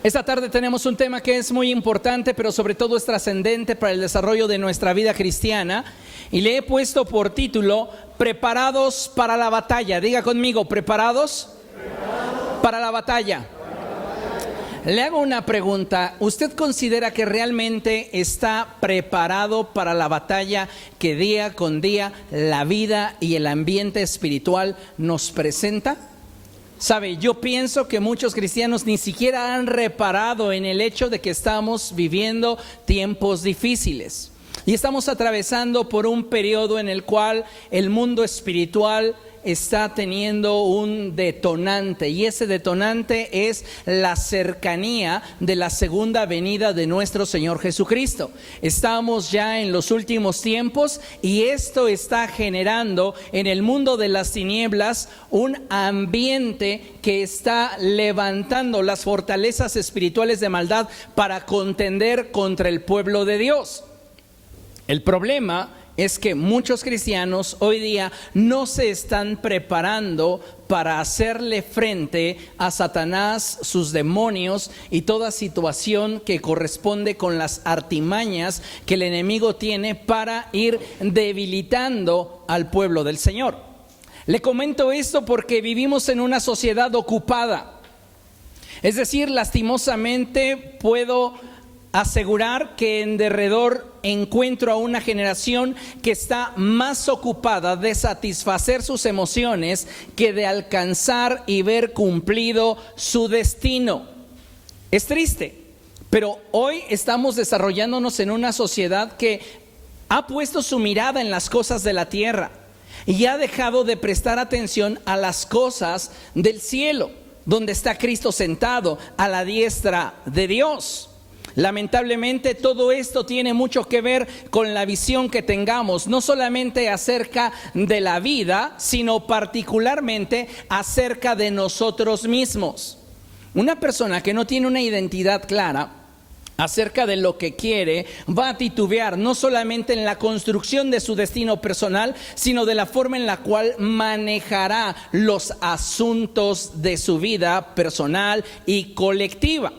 Esta tarde tenemos un tema que es muy importante, pero sobre todo es trascendente para el desarrollo de nuestra vida cristiana. Y le he puesto por título, Preparados para la batalla. Diga conmigo, ¿preparados? Para la batalla. Le hago una pregunta. ¿Usted considera que realmente está preparado para la batalla que día con día la vida y el ambiente espiritual nos presenta? Sabe, yo pienso que muchos cristianos ni siquiera han reparado en el hecho de que estamos viviendo tiempos difíciles. Y estamos atravesando por un periodo en el cual el mundo espiritual está teniendo un detonante, y ese detonante es la cercanía de la segunda venida de nuestro Señor Jesucristo. Estamos ya en los últimos tiempos y esto está generando en el mundo de las tinieblas un ambiente que está levantando las fortalezas espirituales de maldad para contender contra el pueblo de Dios. El problema es que muchos cristianos hoy día no se están preparando para hacerle frente a Satanás, sus demonios y toda situación que corresponde con las artimañas que el enemigo tiene para ir debilitando al pueblo del Señor. Le comento esto porque vivimos en una sociedad ocupada. Es decir, lastimosamente puedo asegurar que en derredor encuentro a una generación que está más ocupada de satisfacer sus emociones que de alcanzar y ver cumplido su destino. Es triste, pero hoy estamos desarrollándonos en una sociedad que ha puesto su mirada en las cosas de la tierra y ha dejado de prestar atención a las cosas del cielo, donde está Cristo sentado a la diestra de Dios. Lamentablemente todo esto tiene mucho que ver con la visión que tengamos, no solamente acerca de la vida, sino particularmente acerca de nosotros mismos. Una persona que no tiene una identidad clara acerca de lo que quiere, va a titubear no solamente en la construcción de su destino personal, sino de la forma en la cual manejará los asuntos de su vida personal y colectiva.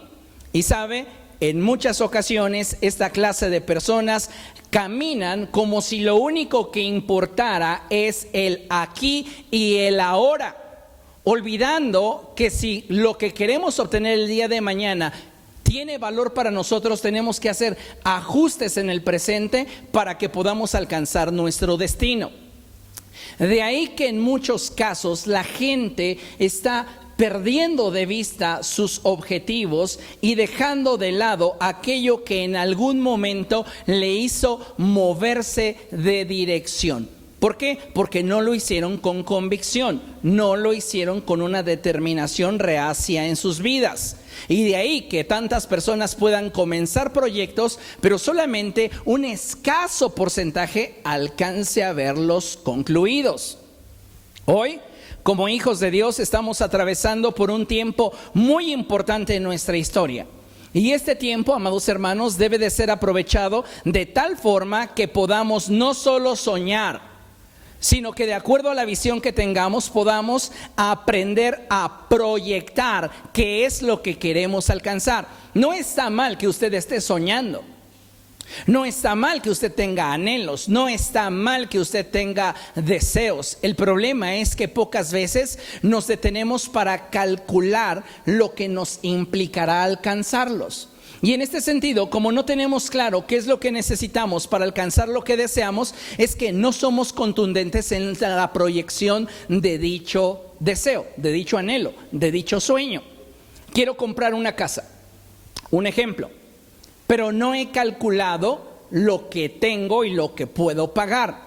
Y sabe, en muchas ocasiones esta clase de personas caminan como si lo único que importara es el aquí y el ahora, olvidando que si lo que queremos obtener el día de mañana tiene valor para nosotros, tenemos que hacer ajustes en el presente para que podamos alcanzar nuestro destino. De ahí que en muchos casos la gente está perdiendo de vista sus objetivos y dejando de lado aquello que en algún momento le hizo moverse de dirección. ¿Por qué? Porque no lo hicieron con convicción, no lo hicieron con una determinación reacia en sus vidas. Y de ahí que tantas personas puedan comenzar proyectos, pero solamente un escaso porcentaje alcance a verlos concluidos. Hoy, como hijos de Dios, estamos atravesando por un tiempo muy importante en nuestra historia. Y este tiempo, amados hermanos, debe de ser aprovechado de tal forma que podamos no solo soñar, sino que de acuerdo a la visión que tengamos podamos aprender a proyectar qué es lo que queremos alcanzar. No está mal que usted esté soñando. No está mal que usted tenga anhelos, no está mal que usted tenga deseos. El problema es que pocas veces nos detenemos para calcular lo que nos implicará alcanzarlos. Y en este sentido, como no tenemos claro qué es lo que necesitamos para alcanzar lo que deseamos, es que no somos contundentes en la proyección de dicho deseo, de dicho anhelo, de dicho sueño. Quiero comprar una casa, un ejemplo. Pero no he calculado lo que tengo y lo que puedo pagar.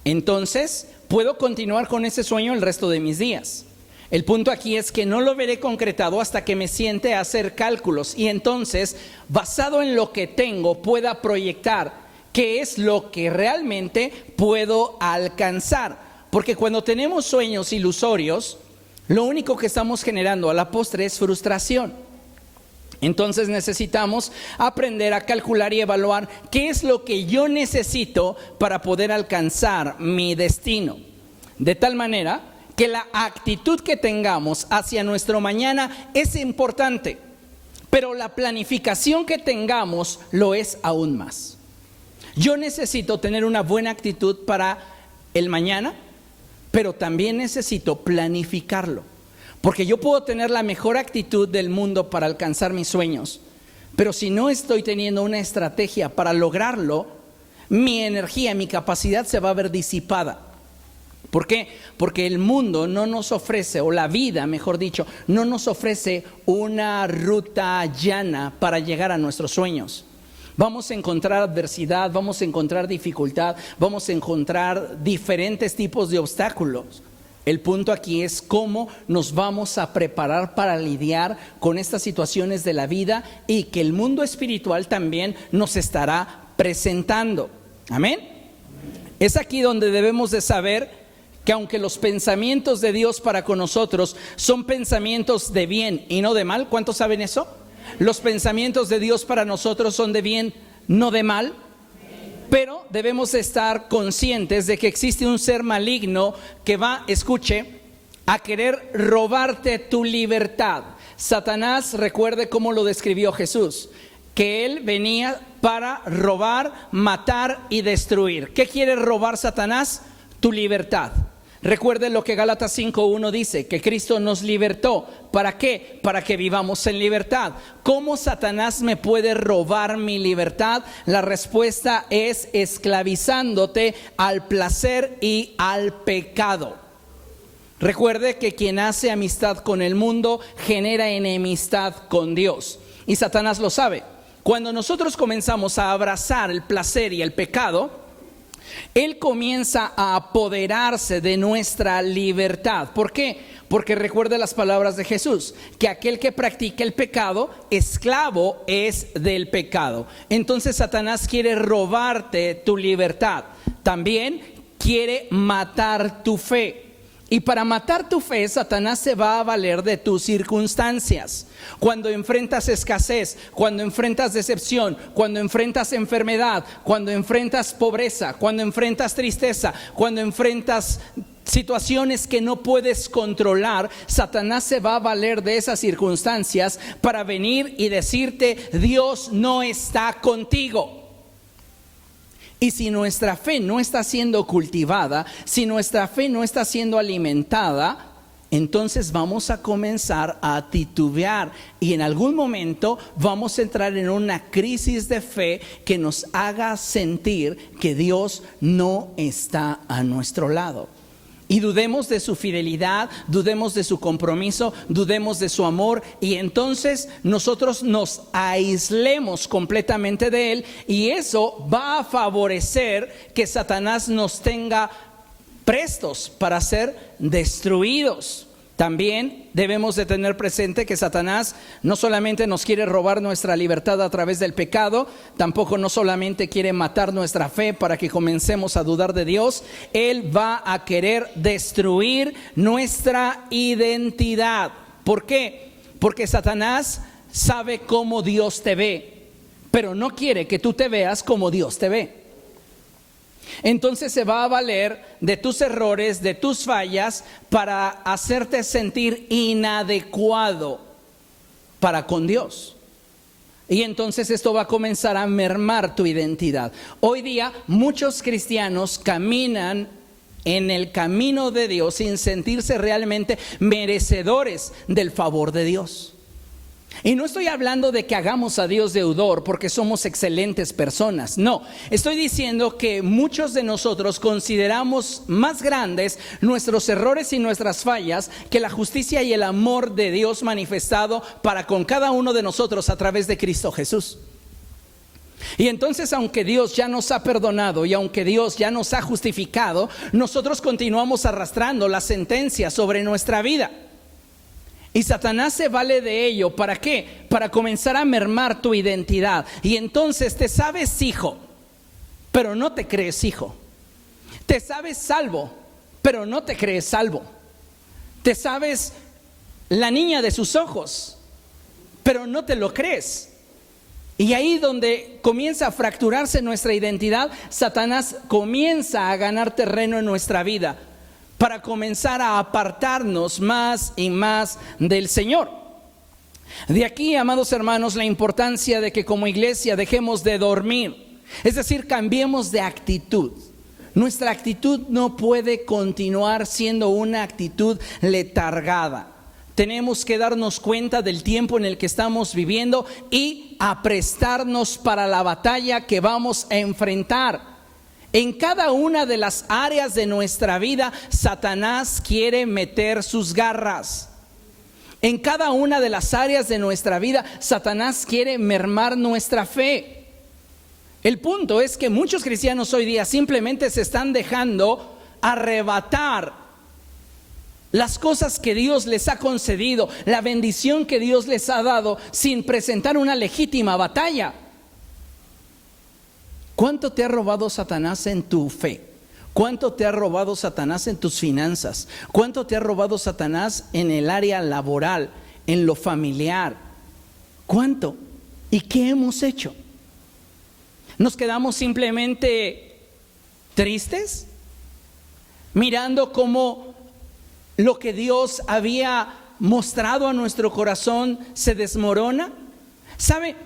Entonces, puedo continuar con ese sueño el resto de mis días. El punto aquí es que no lo veré concretado hasta que me siente a hacer cálculos y entonces, basado en lo que tengo, pueda proyectar qué es lo que realmente puedo alcanzar. Porque cuando tenemos sueños ilusorios, lo único que estamos generando a la postre es frustración. Entonces necesitamos aprender a calcular y evaluar qué es lo que yo necesito para poder alcanzar mi destino. De tal manera que la actitud que tengamos hacia nuestro mañana es importante, pero la planificación que tengamos lo es aún más. Yo necesito tener una buena actitud para el mañana, pero también necesito planificarlo. Porque yo puedo tener la mejor actitud del mundo para alcanzar mis sueños, pero si no estoy teniendo una estrategia para lograrlo, mi energía, mi capacidad se va a ver disipada. ¿Por qué? Porque el mundo no nos ofrece, o la vida, mejor dicho, no nos ofrece una ruta llana para llegar a nuestros sueños. Vamos a encontrar adversidad, vamos a encontrar dificultad, vamos a encontrar diferentes tipos de obstáculos. El punto aquí es cómo nos vamos a preparar para lidiar con estas situaciones de la vida y que el mundo espiritual también nos estará presentando. ¿Amén? Es aquí donde debemos de saber que aunque los pensamientos de Dios para con nosotros son pensamientos de bien y no de mal, ¿cuántos saben eso? Los pensamientos de Dios para nosotros son de bien, no de mal. Pero debemos estar conscientes de que existe un ser maligno que va, escuche, a querer robarte tu libertad. Satanás, recuerde cómo lo describió Jesús, que él venía para robar, matar y destruir. ¿Qué quiere robar Satanás? Tu libertad. Recuerde lo que Gálatas 5:1 dice, que Cristo nos libertó. ¿Para qué? Para que vivamos en libertad. ¿Cómo Satanás me puede robar mi libertad? La respuesta es esclavizándote al placer y al pecado. Recuerde que quien hace amistad con el mundo genera enemistad con Dios. Y Satanás lo sabe. Cuando nosotros comenzamos a abrazar el placer y el pecado, él comienza a apoderarse de nuestra libertad. ¿Por qué? Porque recuerde las palabras de Jesús, que aquel que practica el pecado, esclavo es del pecado. Entonces Satanás quiere robarte tu libertad. También quiere matar tu fe. Y para matar tu fe, Satanás se va a valer de tus circunstancias. Cuando enfrentas escasez, cuando enfrentas decepción, cuando enfrentas enfermedad, cuando enfrentas pobreza, cuando enfrentas tristeza, cuando enfrentas situaciones que no puedes controlar, Satanás se va a valer de esas circunstancias para venir y decirte: Dios no está contigo. Y si nuestra fe no está siendo cultivada, si nuestra fe no está siendo alimentada, entonces vamos a comenzar a titubear y en algún momento vamos a entrar en una crisis de fe que nos haga sentir que Dios no está a nuestro lado. Y dudemos de su fidelidad, dudemos de su compromiso, dudemos de su amor, y entonces nosotros nos aislemos completamente de Él, y eso va a favorecer que Satanás nos tenga prestos para ser destruidos. También debemos de tener presente que Satanás no solamente nos quiere robar nuestra libertad a través del pecado, tampoco no solamente quiere matar nuestra fe para que comencemos a dudar de Dios. Él va a querer destruir nuestra identidad. ¿Por qué? Porque Satanás sabe cómo Dios te ve, pero no quiere que tú te veas como Dios te ve. Entonces se va a valer de tus errores, de tus fallas, para hacerte sentir inadecuado para con Dios. Y entonces esto va a comenzar a mermar tu identidad. Hoy día muchos cristianos caminan en el camino de Dios sin sentirse realmente merecedores del favor de Dios. Y no estoy hablando de que hagamos a Dios deudor porque somos excelentes personas. No, estoy diciendo que muchos de nosotros consideramos más grandes nuestros errores y nuestras fallas que la justicia y el amor de Dios manifestado para con cada uno de nosotros a través de Cristo Jesús. Y entonces, aunque Dios ya nos ha perdonado y aunque Dios ya nos ha justificado, nosotros continuamos arrastrando la sentencia sobre nuestra vida. Y Satanás se vale de ello. ¿Para qué? Para comenzar a mermar tu identidad. Y entonces te sabes hijo, pero no te crees hijo. Te sabes salvo, pero no te crees salvo. Te sabes la niña de sus ojos, pero no te lo crees. Y ahí donde comienza a fracturarse nuestra identidad, Satanás comienza a ganar terreno en nuestra vida. para comenzar a apartarnos más y más del Señor. De aquí, amados hermanos, la importancia de que como iglesia dejemos de dormir, es decir, cambiemos de actitud. Nuestra actitud no puede continuar siendo una actitud letargada. Tenemos que darnos cuenta del tiempo en el que estamos viviendo y aprestarnos para la batalla que vamos a enfrentar. En cada una de las áreas de nuestra vida, Satanás quiere meter sus garras. En cada una de las áreas de nuestra vida, Satanás quiere mermar nuestra fe. El punto es que muchos cristianos hoy día simplemente se están dejando arrebatar las cosas que Dios les ha concedido, la bendición que Dios les ha dado, sin presentar una legítima batalla. ¿Cuánto te ha robado Satanás en tu fe? ¿Cuánto te ha robado Satanás en tus finanzas? ¿Cuánto te ha robado Satanás en el área laboral, en lo familiar? ¿Cuánto? ¿Y qué hemos hecho? ¿Nos quedamos simplemente tristes? Mirando cómo lo que Dios había mostrado a nuestro corazón se desmorona. ¿Sabe?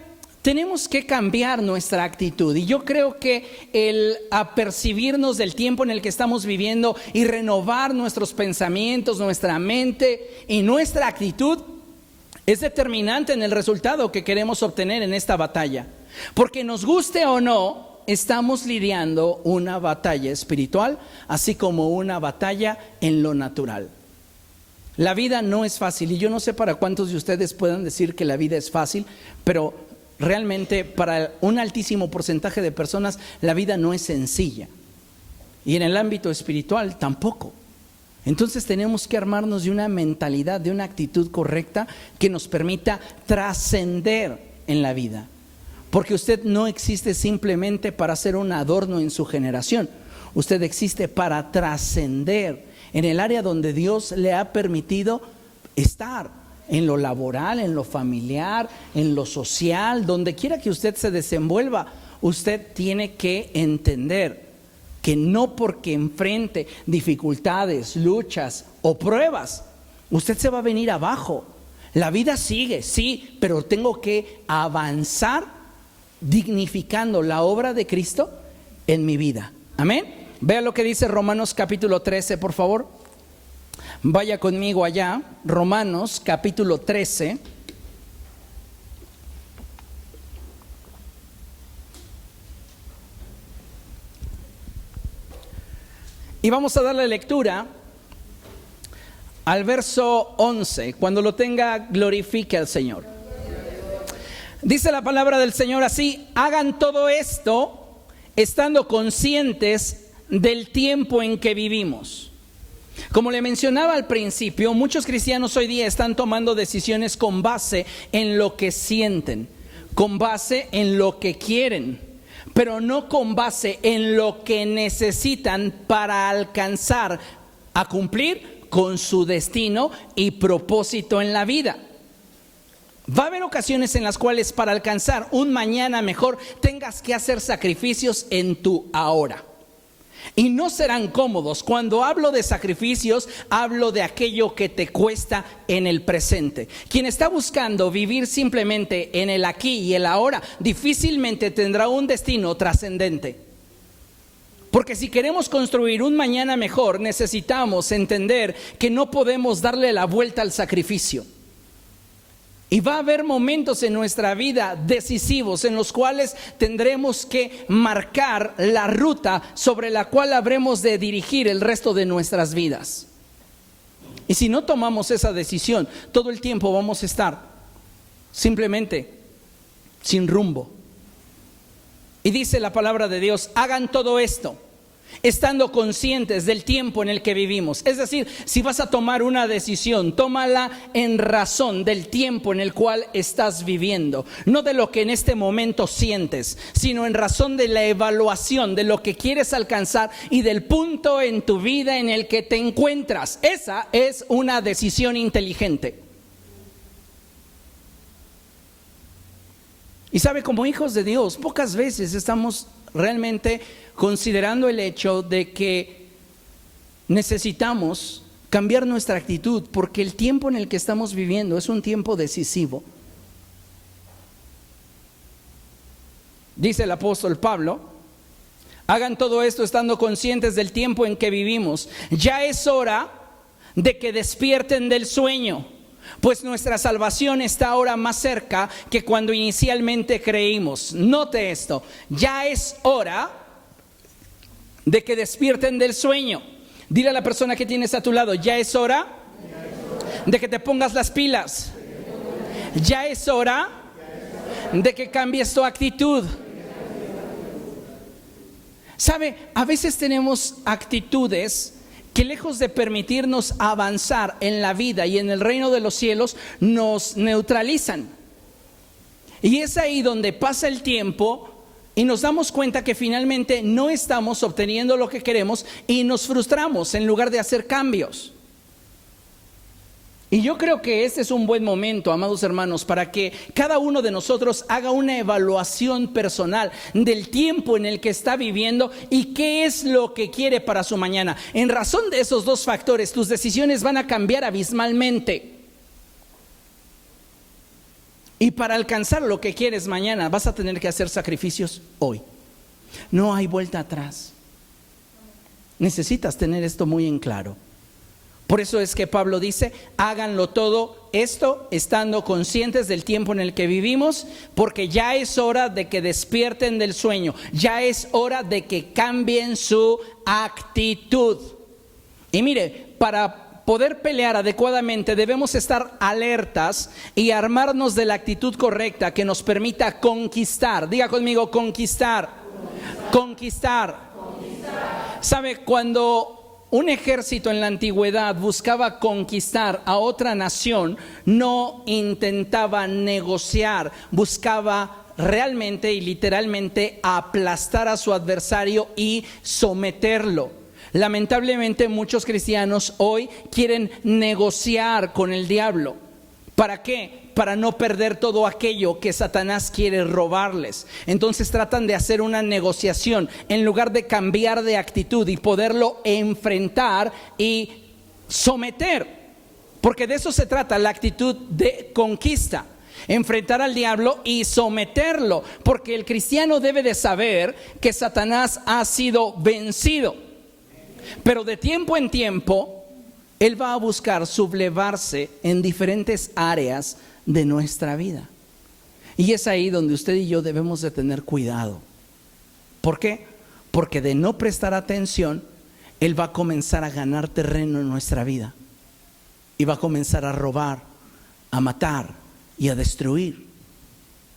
Tenemos que cambiar nuestra actitud, y yo creo que el apercibirnos del tiempo en el que estamos viviendo y renovar nuestros pensamientos, nuestra mente y nuestra actitud es determinante en el resultado que queremos obtener en esta batalla. Porque nos guste o no, estamos lidiando una batalla espiritual, así como una batalla en lo natural. La vida no es fácil, y yo no sé para cuántos de ustedes puedan decir que la vida es fácil, pero realmente para un altísimo porcentaje de personas la vida no es sencilla, y en el ámbito espiritual tampoco. Entonces tenemos que armarnos de una mentalidad, de una actitud correcta que nos permita trascender en la vida, porque usted no existe simplemente para ser un adorno en su generación. Usted existe para trascender en el área donde Dios le ha permitido estar, en lo laboral, en lo familiar, en lo social, donde quiera que usted se desenvuelva. Usted tiene que entender que no porque enfrente dificultades, luchas o pruebas, usted se va a venir abajo. La vida sigue, sí, pero tengo que avanzar dignificando la obra de Cristo en mi vida. Amén. Vea lo que dice Romanos capítulo 13, por favor. Vaya conmigo allá, Romanos capítulo 13. Y vamos a darle lectura al verso 11. Cuando lo tenga, glorifique al Señor. Dice la palabra del Señor así: hagan todo esto estando conscientes del tiempo en que vivimos. Como le mencionaba al principio, muchos cristianos hoy día están tomando decisiones con base en lo que sienten, con base en lo que quieren, pero no con base en lo que necesitan para alcanzar a cumplir con su destino y propósito en la vida. Va a haber ocasiones en las cuales para alcanzar un mañana mejor tengas que hacer sacrificios en tu ahora. Y no serán cómodos. Cuando hablo de sacrificios, hablo de aquello que te cuesta en el presente. Quien está buscando vivir simplemente en el aquí y el ahora, difícilmente tendrá un destino trascendente. Porque si queremos construir un mañana mejor, necesitamos entender que no podemos darle la vuelta al sacrificio. Y va a haber momentos en nuestra vida decisivos en los cuales tendremos que marcar la ruta sobre la cual habremos de dirigir el resto de nuestras vidas. Y si no tomamos esa decisión, todo el tiempo vamos a estar simplemente sin rumbo. Y dice la palabra de Dios: hagan todo esto estando conscientes del tiempo en el que vivimos. Es decir, si vas a tomar una decisión, tómala en razón del tiempo en el cual estás viviendo, no de lo que en este momento sientes, sino en razón de la evaluación de lo que quieres alcanzar y del punto en tu vida en el que te encuentras. Esa es una decisión inteligente. Y sabe, como hijos de Dios, pocas veces estamos realmente considerando el hecho de que necesitamos cambiar nuestra actitud, porque el tiempo en el que estamos viviendo es un tiempo decisivo. Dice el apóstol Pablo: hagan todo esto estando conscientes del tiempo en que vivimos. Ya es hora de que despierten del sueño, pues nuestra salvación está ahora más cerca que cuando inicialmente creímos. Note esto: ya es hora de que despierten del sueño. Dile a la persona que tienes a tu lado: ya es hora de que te pongas las pilas. Ya es hora de que cambies tu actitud. ¿Sabe? A veces tenemos actitudes que, lejos de permitirnos avanzar en la vida y en el reino de los cielos, nos neutralizan. Y es ahí donde pasa el tiempo y nos damos cuenta que finalmente no estamos obteniendo lo que queremos y nos frustramos en lugar de hacer cambios. Y yo creo que este es un buen momento, amados hermanos, para que cada uno de nosotros haga una evaluación personal del tiempo en el que está viviendo y qué es lo que quiere para su mañana. En razón de esos dos factores, tus decisiones van a cambiar abismalmente. Y para alcanzar lo que quieres mañana, vas a tener que hacer sacrificios hoy. No hay vuelta atrás. Necesitas tener esto muy en claro. Por eso es que Pablo dice: háganlo todo esto estando conscientes del tiempo en el que vivimos, porque ya es hora de que despierten del sueño, ya es hora de que cambien su actitud. Y mire, para poder pelear adecuadamente debemos estar alertas y armarnos de la actitud correcta que nos permita conquistar. Diga conmigo: conquistar. Conquistar. ¿Sabe? Cuando un ejército en la antigüedad buscaba conquistar a otra nación, no intentaba negociar, buscaba realmente y literalmente aplastar a su adversario y someterlo. Lamentablemente muchos cristianos hoy quieren negociar con el diablo. ¿Para qué? Para no perder todo aquello que Satanás quiere robarles. Entonces tratan de hacer una negociación en lugar de cambiar de actitud y poderlo enfrentar y someter. Porque de eso se trata la actitud de conquista: enfrentar al diablo y someterlo. Porque el cristiano debe de saber que Satanás ha sido vencido. Pero de tiempo en tiempo él va a buscar sublevarse en diferentes áreas de nuestra vida. Y es ahí donde usted y yo debemos de tener cuidado. ¿Por qué? Porque de no prestar atención, él va a comenzar a ganar terreno en nuestra vida. Y va a comenzar a robar, a matar y a destruir.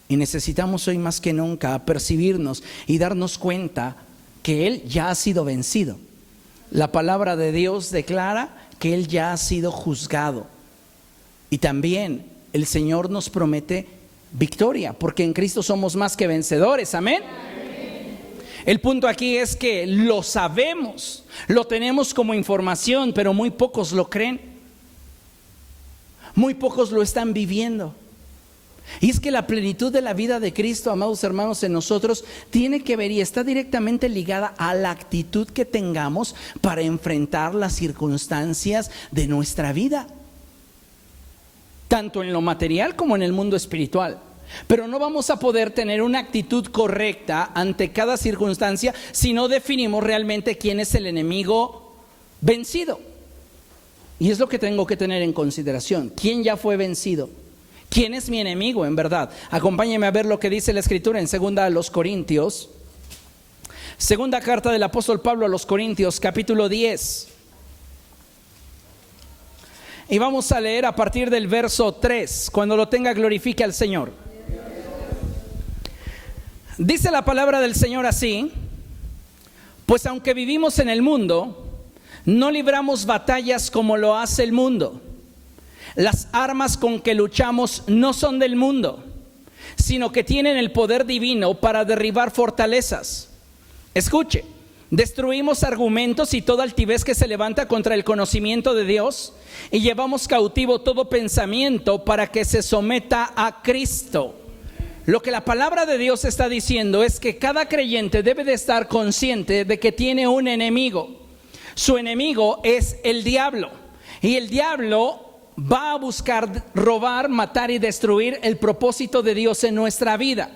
Y necesitamos hoy más que nunca percibirnos y darnos cuenta que él ya ha sido vencido. La palabra de Dios declara que él ya ha sido juzgado. Y también el Señor nos promete victoria, porque en Cristo somos más que vencedores. Amén. El punto aquí es que lo sabemos, lo tenemos como información, pero muy pocos lo creen. Muy pocos lo están viviendo. Y es que la plenitud de la vida de Cristo, amados hermanos, en nosotros tiene que ver y está directamente ligada a la actitud que tengamos para enfrentar las circunstancias de nuestra vida, tanto en lo material como en el mundo espiritual. Pero no vamos a poder tener una actitud correcta ante cada circunstancia si no definimos realmente quién es el enemigo vencido. Y es lo que tengo que tener en consideración: ¿quién ya fue vencido? ¿Quién es mi enemigo en verdad? Acompáñeme a ver lo que dice la Escritura en segunda a los Corintios. Segunda carta del apóstol Pablo a los Corintios, capítulo 10. Y vamos a leer a partir del verso 3. Cuando lo tenga, glorifique al Señor. Dice la palabra del Señor así: pues aunque vivimos en el mundo, no libramos batallas como lo hace el mundo. Las armas con que luchamos no son del mundo, sino que tienen el poder divino para derribar fortalezas. Escuche: destruimos argumentos y toda altivez que se levanta contra el conocimiento de Dios, y llevamos cautivo todo pensamiento para que se someta a Cristo. Lo que la palabra de Dios está diciendo es que cada creyente debe de estar consciente de que tiene un enemigo. Su enemigo es el diablo. Y el diablo va a buscar robar, matar y destruir el propósito de Dios en nuestra vida.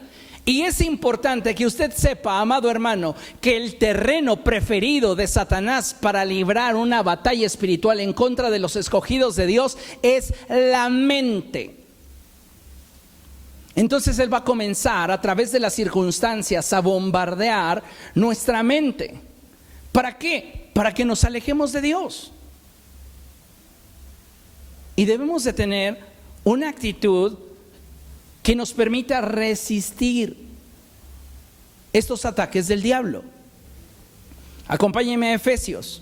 Y es importante que usted sepa, amado hermano, que el terreno preferido de Satanás para librar una batalla espiritual en contra de los escogidos de Dios es la mente. Entonces él va a comenzar a través de las circunstancias a bombardear nuestra mente. ¿Para qué? Para que nos alejemos de Dios. Y debemos de tener una actitud que nos permita resistir estos ataques del diablo. Acompáñenme a Efesios.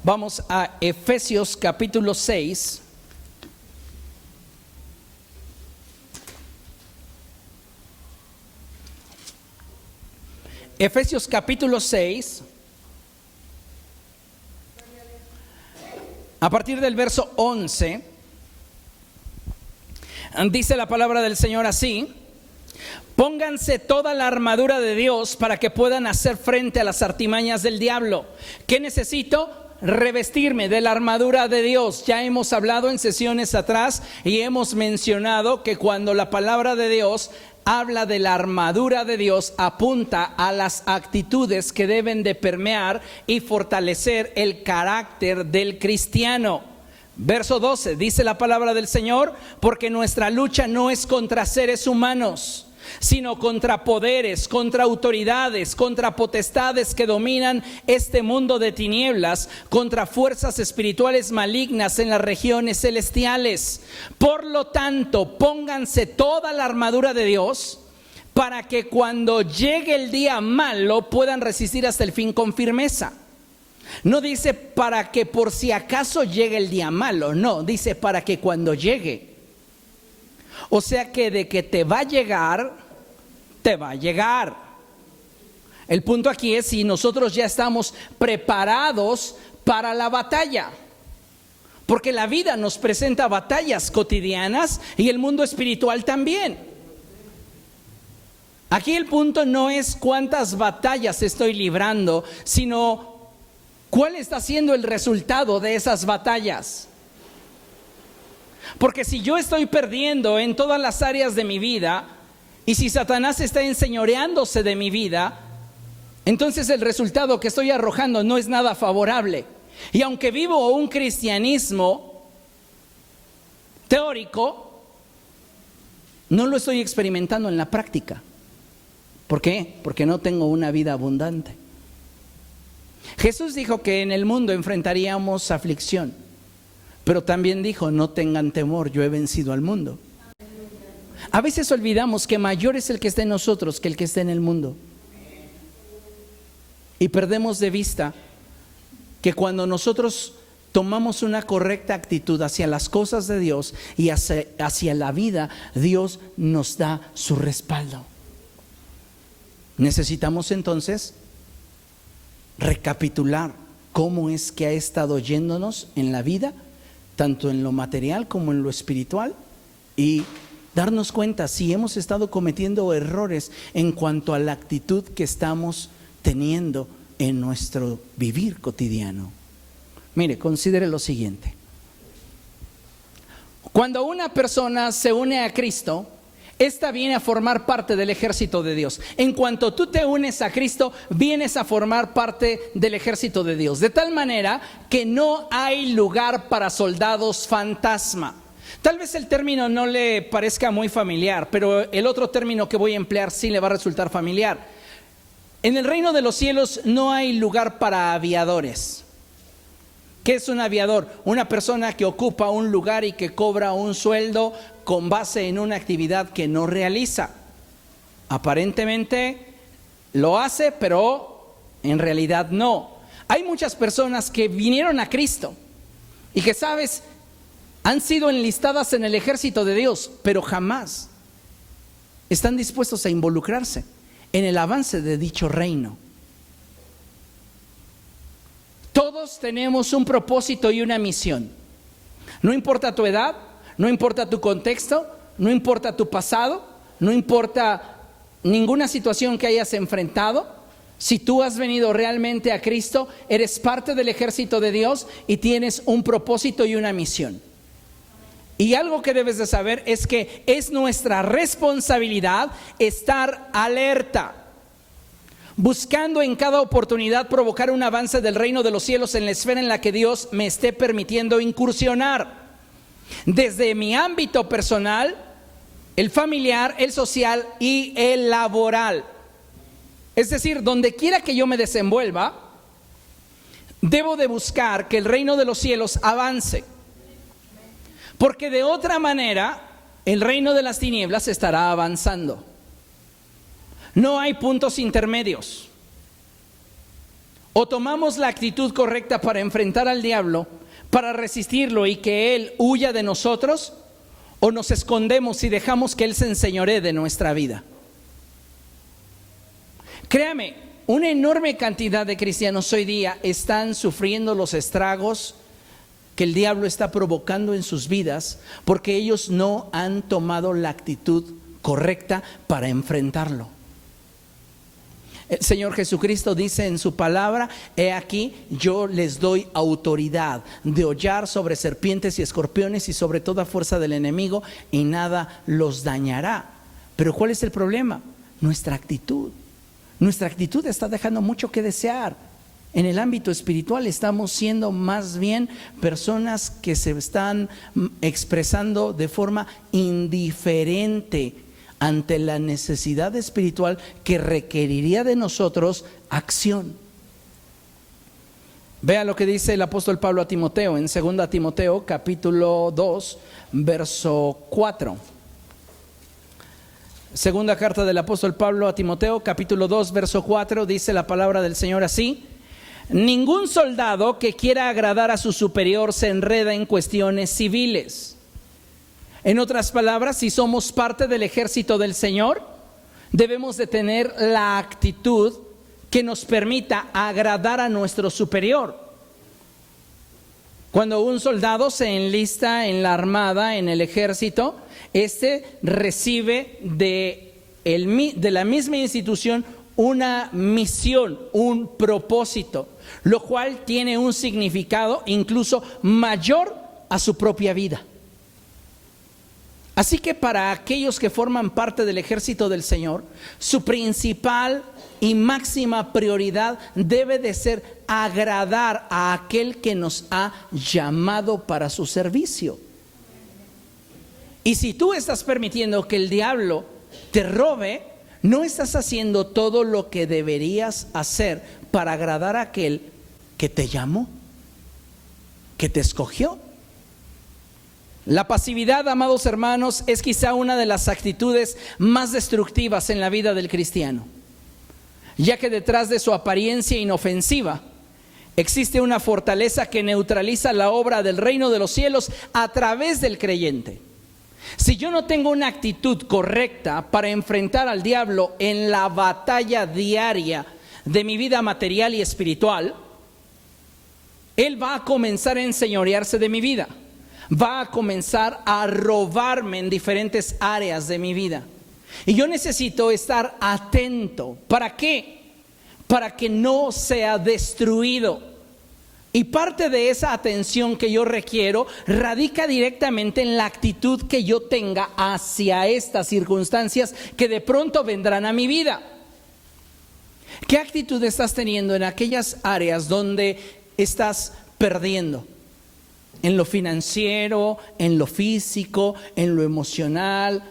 Vamos a Efesios capítulo 6. Efesios capítulo 6. A partir del verso 11. Dice la palabra del Señor así: pónganse toda la armadura de Dios para que puedan hacer frente a las artimañas del diablo. ¿Qué necesito? Revestirme de la armadura de Dios. Ya hemos hablado en sesiones atrás y hemos mencionado que cuando la palabra de Dios habla de la armadura de Dios, apunta a las actitudes que deben de permear y fortalecer el carácter del cristiano. Verso 12, dice la palabra del Señor: porque nuestra lucha no es contra seres humanos, sino contra poderes, contra autoridades, contra potestades que dominan este mundo de tinieblas, contra fuerzas espirituales malignas en las regiones celestiales. Por lo tanto, pónganse toda la armadura de Dios para que cuando llegue el día malo puedan resistir hasta el fin con firmeza. No dice para que por si acaso llegue el día malo, no, dice para que cuando llegue. O sea que de que te va a llegar, te va a llegar. El punto aquí es si nosotros ya estamos preparados para la batalla. Porque la vida nos presenta batallas cotidianas y el mundo espiritual también. Aquí el punto no es cuántas batallas estoy librando, sino ¿cuál está siendo el resultado de esas batallas? Porque si yo estoy perdiendo en todas las áreas de mi vida, y si Satanás está enseñoreándose de mi vida, entonces el resultado que estoy arrojando no es nada favorable. Y aunque vivo un cristianismo teórico, no lo estoy experimentando en la práctica. ¿Por qué? Porque no tengo una vida abundante. Jesús dijo que en el mundo enfrentaríamos aflicción, pero también dijo: no tengan temor, yo he vencido al mundo. A veces olvidamos que mayor es el que está en nosotros que el que está en el mundo. Y perdemos de vista que cuando nosotros tomamos una correcta actitud hacia las cosas de Dios y hacia la vida, Dios nos da su respaldo. Necesitamos entonces recapitular cómo es que ha estado yéndonos en la vida, tanto en lo material como en lo espiritual, y darnos cuenta si hemos estado cometiendo errores en cuanto a la actitud que estamos teniendo en nuestro vivir cotidiano. Mire, considere lo siguiente: cuando una persona se une a Cristo, esta viene a formar parte del ejército de Dios. En cuanto tú te unes a Cristo, vienes a formar parte del ejército de Dios. De tal manera que no hay lugar para soldados fantasma. Tal vez el término no le parezca muy familiar, pero el otro término que voy a emplear sí le va a resultar familiar. En el reino de los cielos no hay lugar para aviadores. ¿Qué es un aviador? Una persona que ocupa un lugar y que cobra un sueldo con base en una actividad que no realiza. Aparentemente lo hace, pero en realidad no. Hay muchas personas que vinieron a Cristo y que, sabes, han sido enlistadas en el ejército de Dios, pero jamás están dispuestos a involucrarse en el avance de dicho reino. Todos tenemos un propósito y una misión. No importa tu edad, no importa tu contexto, no importa tu pasado, no importa ninguna situación que hayas enfrentado. Si tú has venido realmente a Cristo, eres parte del ejército de Dios y tienes un propósito y una misión. Y algo que debes de saber es que es nuestra responsabilidad estar alerta, buscando en cada oportunidad provocar un avance del reino de los cielos en la esfera en la que Dios me esté permitiendo incursionar. Desde mi ámbito personal, el familiar, el social y el laboral. Es decir, donde quiera que yo me desenvuelva, debo de buscar que el reino de los cielos avance. Porque de otra manera, el reino de las tinieblas estará avanzando. No hay puntos intermedios. O tomamos la actitud correcta para enfrentar al diablo, para resistirlo y que él huya de nosotros, o nos escondemos y dejamos que él se enseñoree de nuestra vida. Créame, una enorme cantidad de cristianos hoy día están sufriendo los estragos que el diablo está provocando en sus vidas porque ellos no han tomado la actitud correcta para enfrentarlo. El Señor Jesucristo dice en su palabra: he aquí, yo les doy autoridad de hollar sobre serpientes y escorpiones y sobre toda fuerza del enemigo, y nada los dañará. Pero ¿cuál es el problema? Nuestra actitud. Nuestra actitud está dejando mucho que desear. En el ámbito espiritual estamos siendo más bien personas que se están expresando de forma indiferente ante la necesidad espiritual que requeriría de nosotros acción. Vea lo que dice el apóstol Pablo a Timoteo en 2 Timoteo capítulo 2 verso 4. Segunda carta del apóstol Pablo a Timoteo capítulo 2 verso 4, dice la palabra del Señor así: ningún soldado que quiera agradar a su superior se enreda en cuestiones civiles. En otras palabras, si somos parte del ejército del Señor, debemos de tener la actitud que nos permita agradar a nuestro superior. Cuando un soldado se enlista en la armada, en el ejército, recibe de la misma institución una misión, un propósito, lo cual tiene un significado incluso mayor a su propia vida. Así que para aquellos que forman parte del ejército del Señor, su principal y máxima prioridad debe de ser agradar a aquel que nos ha llamado para su servicio. Y si tú estás permitiendo que el diablo te robe, no estás haciendo todo lo que deberías hacer para agradar a aquel que te llamó, que te escogió. La pasividad, amados hermanos, es quizá una de las actitudes más destructivas en la vida del cristiano, ya que detrás de su apariencia inofensiva existe una fortaleza que neutraliza la obra del reino de los cielos a través del creyente. Si yo no tengo una actitud correcta para enfrentar al diablo en la batalla diaria de mi vida material y espiritual, él va a comenzar a enseñorearse de mi vida. Va a comenzar a robarme en diferentes áreas de mi vida. Y yo necesito estar atento. ¿Para qué? Para que no sea destruido. Y parte de esa atención que yo requiero radica directamente en la actitud que yo tenga hacia estas circunstancias que de pronto vendrán a mi vida. ¿Qué actitud estás teniendo en aquellas áreas donde estás perdiendo? En lo financiero, en lo físico, en lo emocional,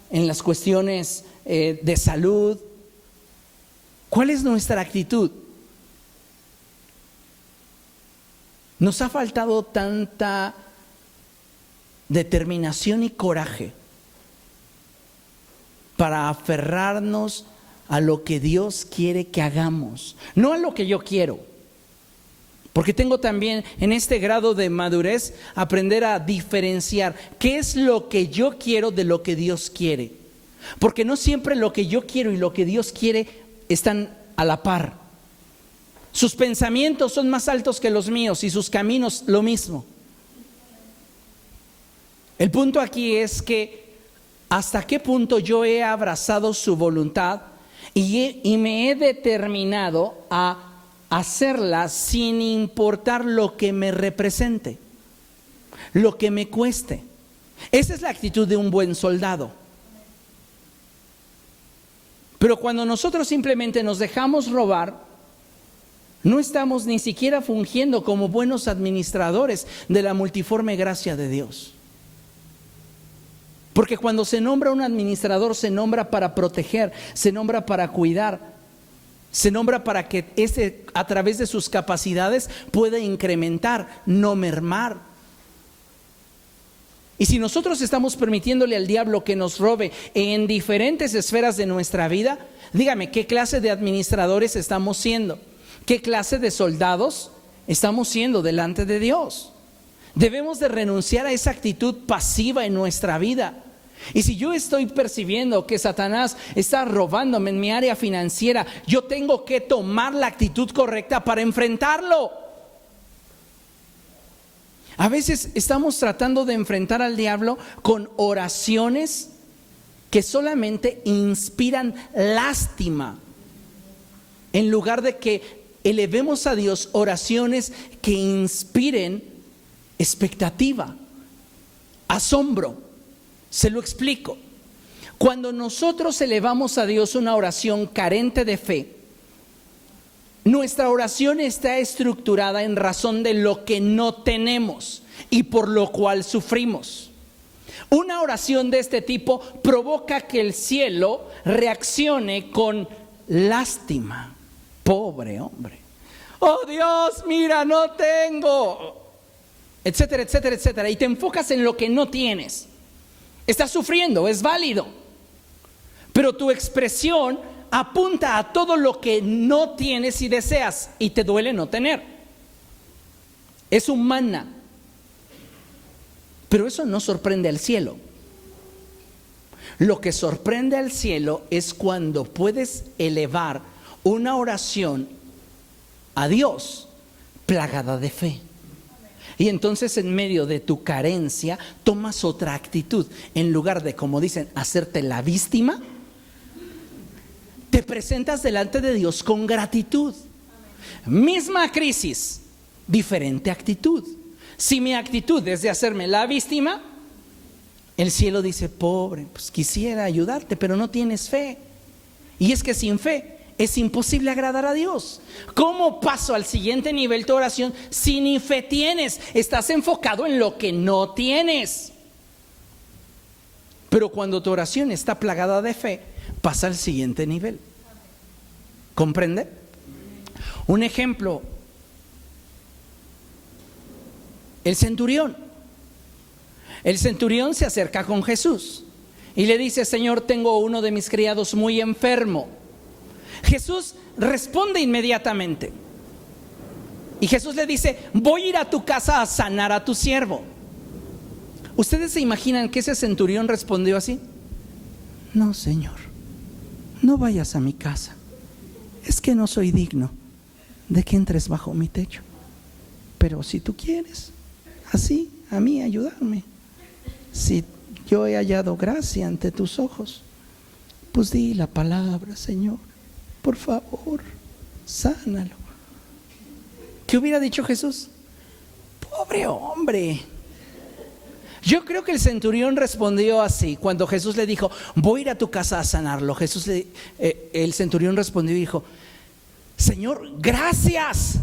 en las cuestiones de salud. ¿Cuál es nuestra actitud? Nos ha faltado tanta determinación y coraje para aferrarnos a lo que Dios quiere que hagamos, no a lo que yo quiero. Porque tengo también en este grado de madurez aprender a diferenciar qué es lo que yo quiero de lo que Dios quiere. Porque no siempre lo que yo quiero y lo que Dios quiere están a la par. Sus pensamientos son más altos que los míos y sus caminos lo mismo. El punto aquí es que hasta qué punto yo he abrazado su voluntad y me he determinado a hacerla sin importar lo que me represente, lo que me cueste. Esa es la actitud de un buen soldado. Pero cuando nosotros simplemente nos dejamos robar, no estamos ni siquiera fungiendo como buenos administradores de la multiforme gracia de Dios. Porque cuando se nombra un administrador, se nombra para proteger, se nombra para cuidar, se nombra para que a través de sus capacidades pueda incrementar, no mermar. Y si nosotros estamos permitiéndole al diablo que nos robe en diferentes esferas de nuestra vida, dígame, ¿qué clase de administradores estamos siendo? ¿Qué clase de soldados estamos siendo delante de Dios? Debemos de renunciar a esa actitud pasiva en nuestra vida. Y si yo estoy percibiendo que Satanás está robándome en mi área financiera, yo tengo que tomar la actitud correcta para enfrentarlo. A veces estamos tratando de enfrentar al diablo con oraciones que solamente inspiran lástima, en lugar de que elevemos a Dios oraciones que inspiren expectativa, asombro. Se lo explico. Cuando nosotros elevamos a Dios una oración carente de fe, nuestra oración está estructurada en razón de lo que no tenemos y por lo cual sufrimos. Una oración de este tipo provoca que el cielo reaccione con lástima. Pobre hombre. Oh Dios, mira, no tengo. Etcétera, etcétera, etcétera. Y te enfocas en lo que no tienes. Estás sufriendo, es válido. Pero tu expresión apunta a todo lo que no tienes y deseas y te duele no tener. Es humana. Pero eso no sorprende al cielo. Lo que sorprende al cielo es cuando puedes elevar una oración a Dios plagada de fe. Y entonces en medio de tu carencia tomas otra actitud. En lugar de, como dicen, hacerte la víctima, te presentas delante de Dios con gratitud. Misma crisis, diferente actitud. Si mi actitud es de hacerme la víctima, el cielo dice, pobre, pues quisiera ayudarte, pero no tienes fe. Y es que sin fe es imposible agradar a Dios. ¿Cómo paso al siguiente nivel tu oración si ni fe tienes? Estás enfocado en lo que no tienes. Pero cuando tu oración está plagada de fe, pasa al siguiente nivel. ¿Comprende? Un ejemplo. El centurión. El centurión se acerca con Jesús y le dice, Señor, tengo uno de mis criados muy enfermo. Jesús responde inmediatamente. Y Jesús le dice, voy a ir a tu casa a sanar a tu siervo. ¿Ustedes se imaginan que ese centurión respondió así? No, Señor, no vayas a mi casa. Es que no soy digno de que entres bajo mi techo. Pero si tú quieres, así, a mí ayudarme. Si yo he hallado gracia ante tus ojos, pues di la palabra, Señor. Por favor, sánalo. ¿Qué hubiera dicho Jesús? Pobre hombre. Yo creo que el centurión respondió así. Cuando Jesús le dijo, voy a ir a tu casa a sanarlo, el centurión respondió y dijo, Señor, gracias,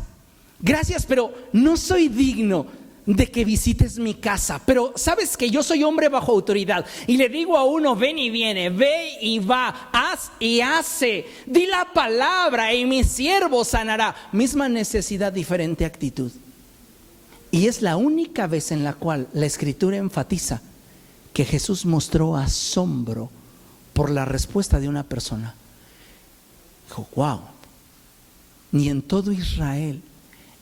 pero no soy digno de que visites mi casa. Pero sabes que yo soy hombre bajo autoridad y le digo a uno, ven y viene, ve y va, haz y hace, di la palabra y mi siervo sanará. Misma necesidad, diferente actitud. Y es la única vez en la cual la Escritura enfatiza que Jesús mostró asombro por la respuesta de una persona. Dijo, wow, ni en todo Israel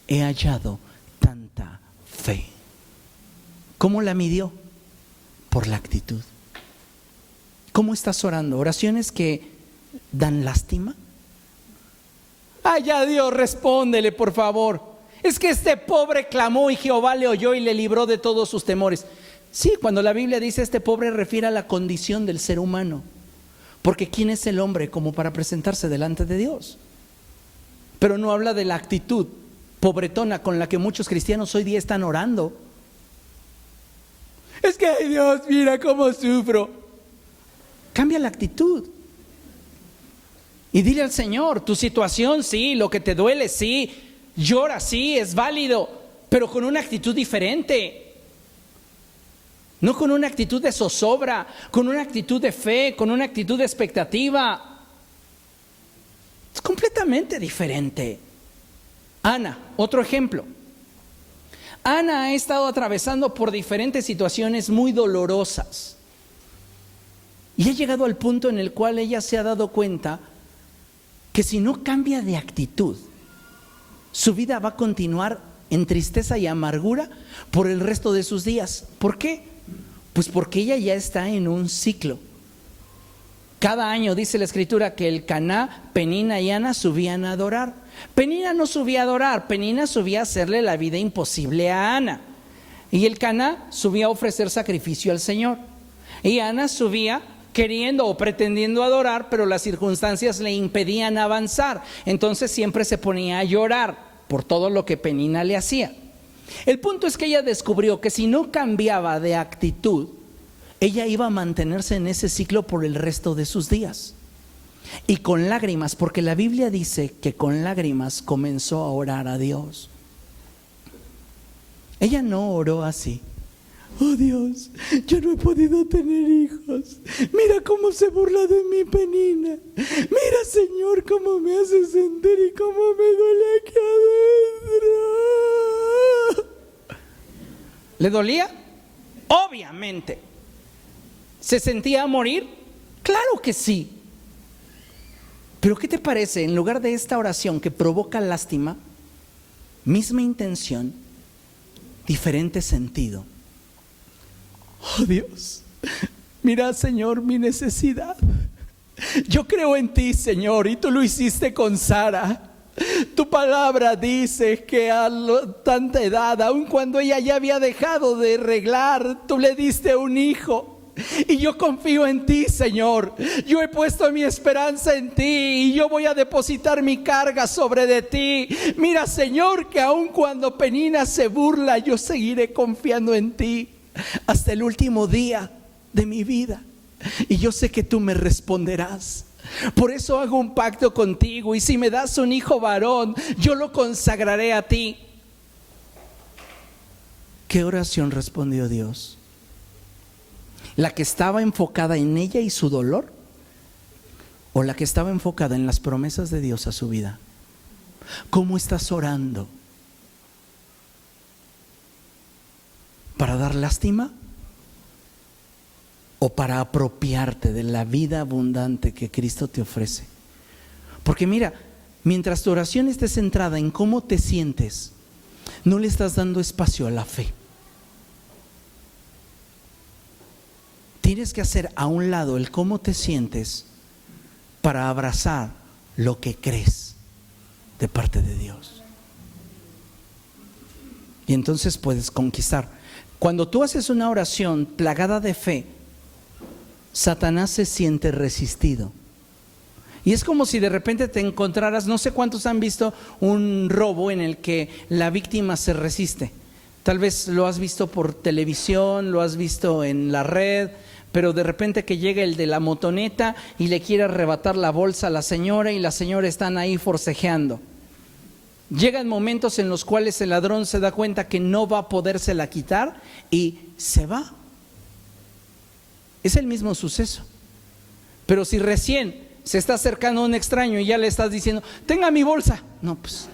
he hallado tanta fe. ¿Cómo la midió? Por la actitud. ¿Cómo estás orando? ¿Oraciones que dan lástima? Ay, ya Dios, respóndele por favor. Es que este pobre clamó y Jehová le oyó y le libró de todos sus temores. Sí, cuando la Biblia dice este pobre refiere a la condición del ser humano. Porque ¿quién es el hombre como para presentarse delante de Dios? Pero no habla de la actitud pobretona con la que muchos cristianos hoy día están orando. Es que, ay Dios, mira cómo sufro. Cambia la actitud. Y dile al Señor, tu situación sí, lo que te duele sí, llora sí, es válido, pero con una actitud diferente. No con una actitud de zozobra, con una actitud de fe, con una actitud de expectativa. Es completamente diferente. Ana, otro ejemplo. Ana ha estado atravesando por diferentes situaciones muy dolorosas. Y ha llegado al punto en el cual ella se ha dado cuenta que si no cambia de actitud, su vida va a continuar en tristeza y amargura por el resto de sus días. ¿Por qué? Pues porque ella ya está en un ciclo. Cada año dice la Escritura que el Caná, Penina y Ana subían a adorar. Penina no subía a adorar, Penina subía a hacerle la vida imposible a Ana. Y el Caná subía a ofrecer sacrificio al Señor. Y Ana subía queriendo o pretendiendo adorar, pero las circunstancias le impedían avanzar. Entonces siempre se ponía a llorar por todo lo que Penina le hacía. El punto es que ella descubrió que si no cambiaba de actitud, ella iba a mantenerse en ese ciclo por el resto de sus días. Y con lágrimas, porque la Biblia dice que con lágrimas comenzó a orar a Dios. Ella no oró así. Oh Dios, yo no he podido tener hijos. Mira cómo se burla de mí Penina. Mira Señor cómo me hace sentir y cómo me duele aquí adentro. ¿Le dolía? Obviamente. ¿Se sentía a morir? Claro que sí. Pero ¿qué te parece? En lugar de esta oración que provoca lástima, misma intención, diferente sentido. Oh Dios, mira Señor mi necesidad. Yo creo en ti Señor y tú lo hiciste con Sara. Tu palabra dice que a tanta edad, aun cuando ella ya había dejado de reglar, tú le diste un hijo. Y yo confío en ti Señor. Yo he puesto mi esperanza en ti y yo voy a depositar mi carga sobre de ti. Mira Señor que aun cuando Penina se burla, yo seguiré confiando en ti hasta el último día de mi vida. Y yo sé que tú me responderás. Por eso hago un pacto contigo y si me das un hijo varón, yo lo consagraré a ti. ¿Qué oración respondió Dios? ¿La que estaba enfocada en ella y su dolor? ¿O la que estaba enfocada en las promesas de Dios a su vida? ¿Cómo estás orando? ¿Para dar lástima? ¿O para apropiarte de la vida abundante que Cristo te ofrece? Porque mira, mientras tu oración esté centrada en cómo te sientes, no le estás dando espacio a la fe. Tienes que hacer a un lado el cómo te sientes para abrazar lo que crees de parte de Dios. Y entonces puedes conquistar. Cuando tú haces una oración plagada de fe, Satanás se siente resistido. Y es como si de repente te encontraras, no sé cuántos han visto un robo en el que la víctima se resiste. Tal vez lo has visto por televisión, lo has visto en la red, pero de repente que llega el de la motoneta y le quiere arrebatar la bolsa a la señora y la señora están ahí forcejeando. Llegan momentos en los cuales el ladrón se da cuenta que no va a podérsela quitar y se va. Es el mismo suceso. Pero si recién se está acercando a un extraño y ya le estás diciendo, tenga mi bolsa. No, pues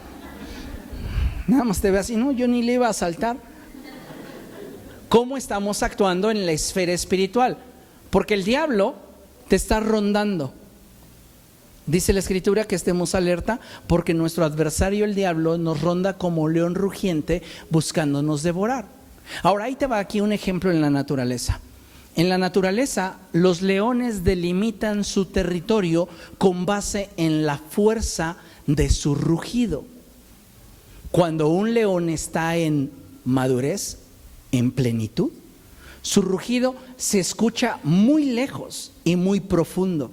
nada más te ve así, no, yo ni le iba a asaltar. ¿Cómo estamos actuando en la esfera espiritual? Porque el diablo te está rondando. Dice la Escritura que estemos alerta porque nuestro adversario el diablo nos ronda como león rugiente buscándonos devorar. Ahora ahí te va aquí un ejemplo en la naturaleza. En la naturaleza los leones delimitan su territorio con base en la fuerza de su rugido. Cuando un león está en madurez, en plenitud, su rugido se escucha muy lejos y muy profundo.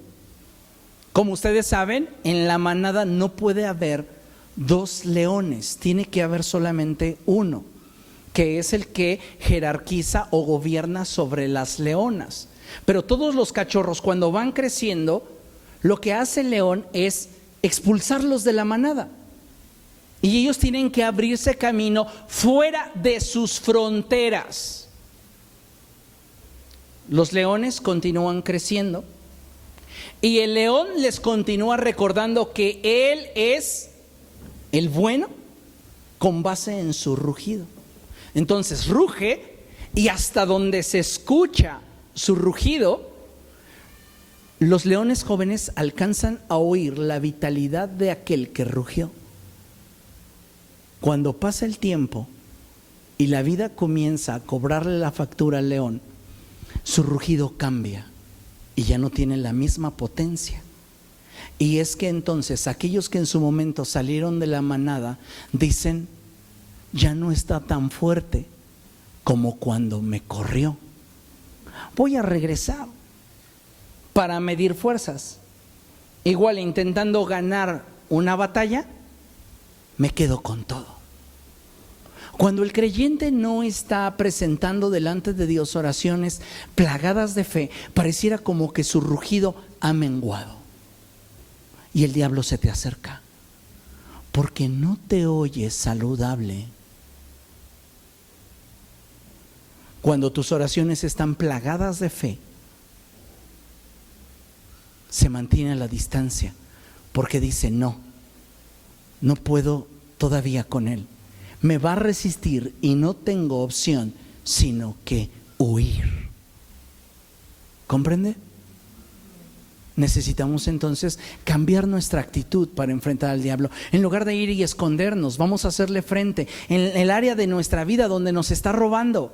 Como ustedes saben, en la manada no puede haber dos leones, tiene que haber solamente uno, que es el que jerarquiza o gobierna sobre las leonas. Pero todos los cachorros, cuando van creciendo, lo que hace el león es expulsarlos de la manada. Y ellos tienen que abrirse camino fuera de sus fronteras. Los leones continúan creciendo y el león les continúa recordando que él es el bueno con base en su rugido. Entonces ruge, y hasta donde se escucha su rugido, los leones jóvenes alcanzan a oír la vitalidad de aquel que rugió. Cuando pasa el tiempo y la vida comienza a cobrarle la factura al león, su rugido cambia y ya no tiene la misma potencia. Y es que entonces aquellos que en su momento salieron de la manada dicen: ya no está tan fuerte como cuando me corrió. Voy a regresar para medir fuerzas. Igual intentando ganar una batalla, me quedo con todo. Cuando el creyente no está presentando delante de Dios oraciones plagadas de fe, pareciera como que su rugido ha menguado. Y el diablo se te acerca porque no te oyes saludable. Cuando tus oraciones están plagadas de fe, se mantiene a la distancia porque dice: no puedo todavía con él. Me va a resistir y no tengo opción sino que huir. ¿Comprende? Necesitamos entonces cambiar nuestra actitud para enfrentar al diablo. En lugar de ir y escondernos, vamos a hacerle frente en el área de nuestra vida donde nos está robando.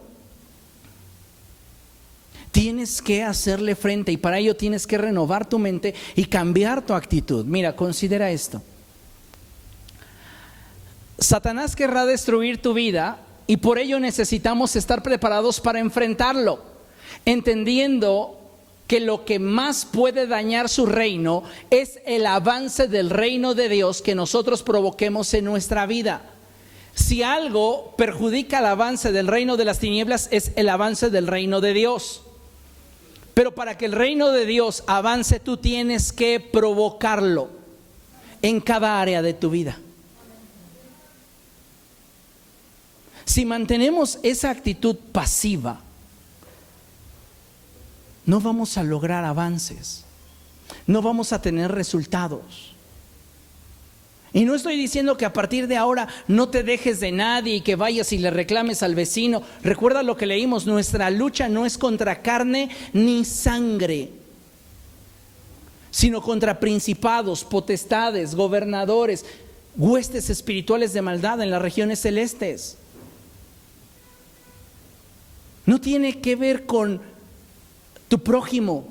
Tienes que hacerle frente, y para ello tienes que renovar tu mente y cambiar tu actitud. Mira, considera esto. Satanás querrá destruir tu vida y por ello necesitamos estar preparados para enfrentarlo, entendiendo que lo que más puede dañar su reino es el avance del reino de Dios que nosotros provoquemos en nuestra vida. Si algo perjudica el avance del reino de las tinieblas, es el avance del reino de Dios. Pero para que el reino de Dios avance, tú tienes que provocarlo en cada área de tu vida. Si mantenemos esa actitud pasiva, no vamos a lograr avances, no vamos a tener resultados. Y no estoy diciendo que a partir de ahora no te dejes de nadie y que vayas y le reclames al vecino. Recuerda lo que leímos: nuestra lucha no es contra carne ni sangre, sino contra principados, potestades, gobernadores, huestes espirituales de maldad en las regiones celestes. No tiene que ver con tu prójimo,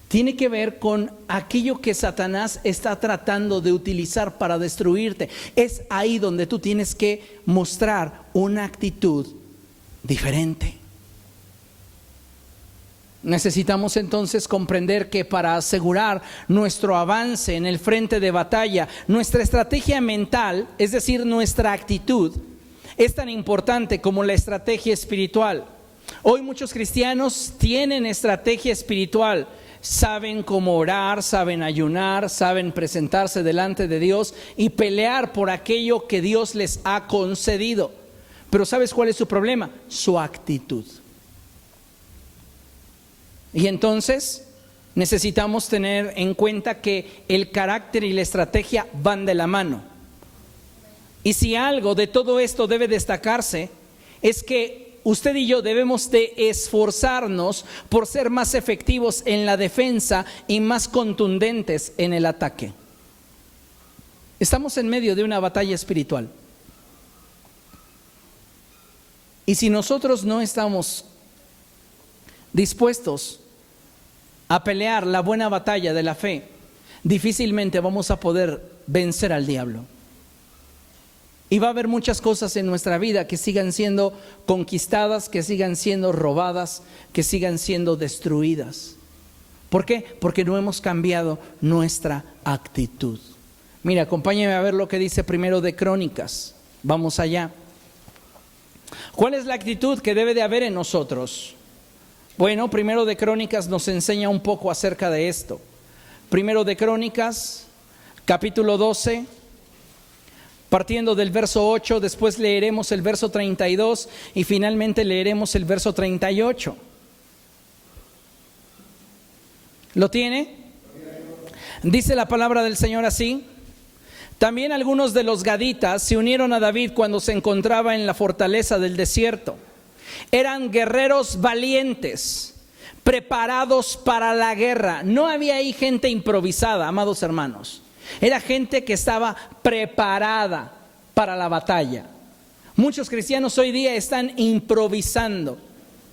tiene que ver con aquello que Satanás está tratando de utilizar para destruirte. Es ahí donde tú tienes que mostrar una actitud diferente. Necesitamos entonces comprender que para asegurar nuestro avance en el frente de batalla, nuestra estrategia mental, es decir, nuestra actitud, es tan importante como la estrategia espiritual. Hoy muchos cristianos tienen estrategia espiritual, saben cómo orar, saben ayunar, saben presentarse delante de Dios y pelear por aquello que Dios les ha concedido. Pero ¿sabes cuál es su problema? Su actitud. Y entonces necesitamos tener en cuenta que el carácter y la estrategia van de la mano. Y si algo de todo esto debe destacarse, es que usted y yo debemos de esforzarnos por ser más efectivos en la defensa y más contundentes en el ataque. Estamos en medio de una batalla espiritual. Y si nosotros no estamos dispuestos a pelear la buena batalla de la fe, difícilmente vamos a poder vencer al diablo. Y va a haber muchas cosas en nuestra vida que sigan siendo conquistadas, que sigan siendo robadas, que sigan siendo destruidas. ¿Por qué? Porque no hemos cambiado nuestra actitud. Mira, acompáñame a ver lo que dice primero de Crónicas. Vamos allá. ¿Cuál es la actitud que debe de haber en nosotros? Bueno, primero de Crónicas nos enseña un poco acerca de esto. Primero de Crónicas, capítulo 12, partiendo del verso 8, después leeremos el verso 32 y finalmente leeremos el verso 38. ¿Lo tiene? Dice la palabra del Señor así: también algunos de los gaditas se unieron a David cuando se encontraba en la fortaleza del desierto. Eran guerreros valientes, preparados para la guerra. No había ahí gente improvisada, amados hermanos. Era gente que estaba preparada para la batalla. Muchos cristianos hoy día están improvisando,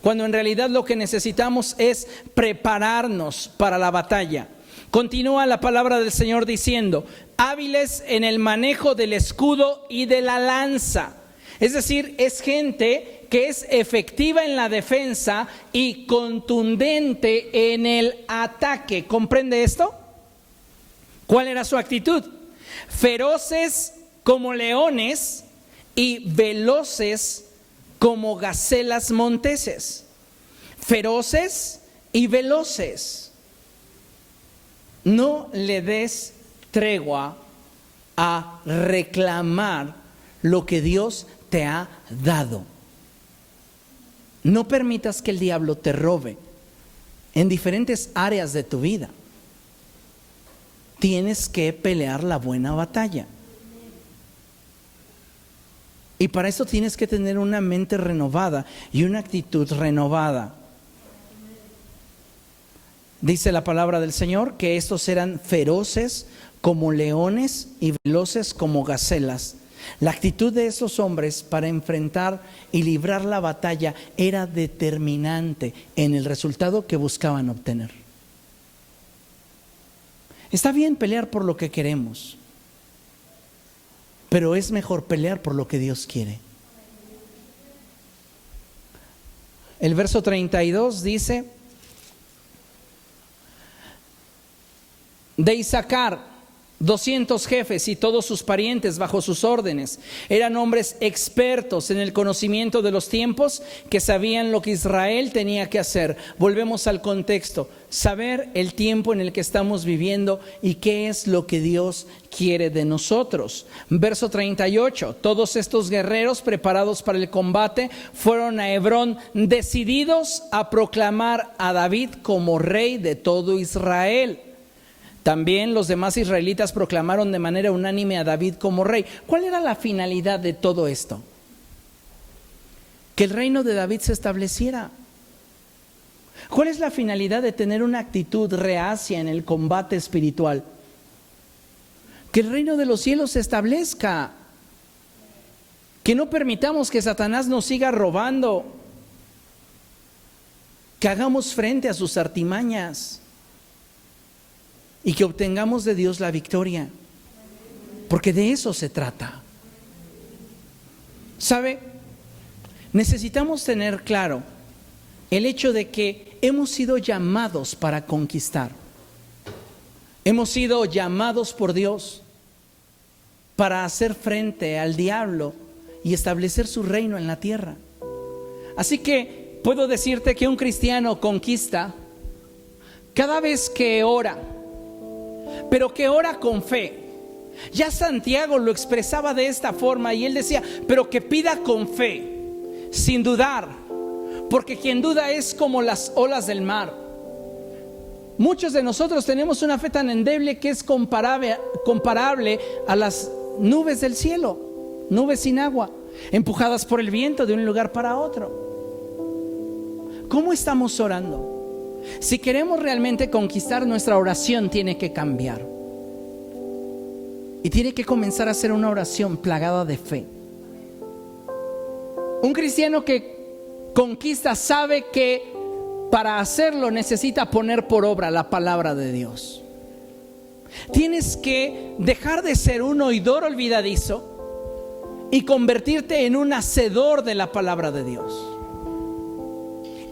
cuando en realidad lo que necesitamos es prepararnos para la batalla. Continúa la palabra del Señor diciendo: hábiles en el manejo del escudo y de la lanza. Es decir, es gente que es efectiva en la defensa y contundente en el ataque. ¿Comprende esto? ¿Cuál era su actitud? Feroces como leones y veloces como gacelas monteses. Feroces y veloces. No le des tregua a reclamar lo que Dios te ha dado. No permitas que el diablo te robe en diferentes áreas de tu vida. Tienes que pelear la buena batalla. Y para eso tienes que tener una mente renovada y una actitud renovada. Dice la palabra del Señor que estos eran feroces como leones y veloces como gacelas. La actitud de esos hombres para enfrentar y librar la batalla era determinante en el resultado que buscaban obtener. Está bien pelear por lo que queremos, pero es mejor pelear por lo que Dios quiere. El verso 32 dice: de Isaacar, 200 jefes y todos sus parientes bajo sus órdenes. Eran hombres expertos en el conocimiento de los tiempos, que sabían lo que Israel tenía que hacer. Volvemos al contexto: saber el tiempo en el que estamos viviendo y qué es lo que Dios quiere de nosotros. Verso 38: todos estos guerreros preparados para el combate fueron a Hebrón, decididos a proclamar a David como rey de todo Israel. También los demás israelitas proclamaron de manera unánime a David como rey. ¿Cuál era la finalidad de todo esto? Que el reino de David se estableciera. ¿Cuál es la finalidad de tener una actitud reacia en el combate espiritual? Que el reino de los cielos se establezca. Que no permitamos que Satanás nos siga robando. Que hagamos frente a sus artimañas. Y que obtengamos de Dios la victoria. Porque de eso se trata. ¿Sabe? Necesitamos tener claro el hecho de que hemos sido llamados para conquistar. Hemos sido llamados por Dios para hacer frente al diablo y establecer su reino en la tierra. Así que puedo decirte que un cristiano conquista cada vez que ora, pero que ora con fe. Ya Santiago lo expresaba de esta forma y él decía: pero que pida con fe, sin dudar, porque quien duda es como las olas del mar. Muchos de nosotros tenemos una fe tan endeble que es comparable a las nubes del cielo, nubes sin agua, empujadas por el viento de un lugar para otro. ¿Cómo estamos orando? Si queremos realmente conquistar, nuestra oración tiene que cambiar. Y tiene que comenzar a ser una oración plagada de fe. Un cristiano que conquista sabe que para hacerlo necesita poner por obra la palabra de Dios. Tienes que dejar de ser un oidor olvidadizo y convertirte en un hacedor de la palabra de Dios.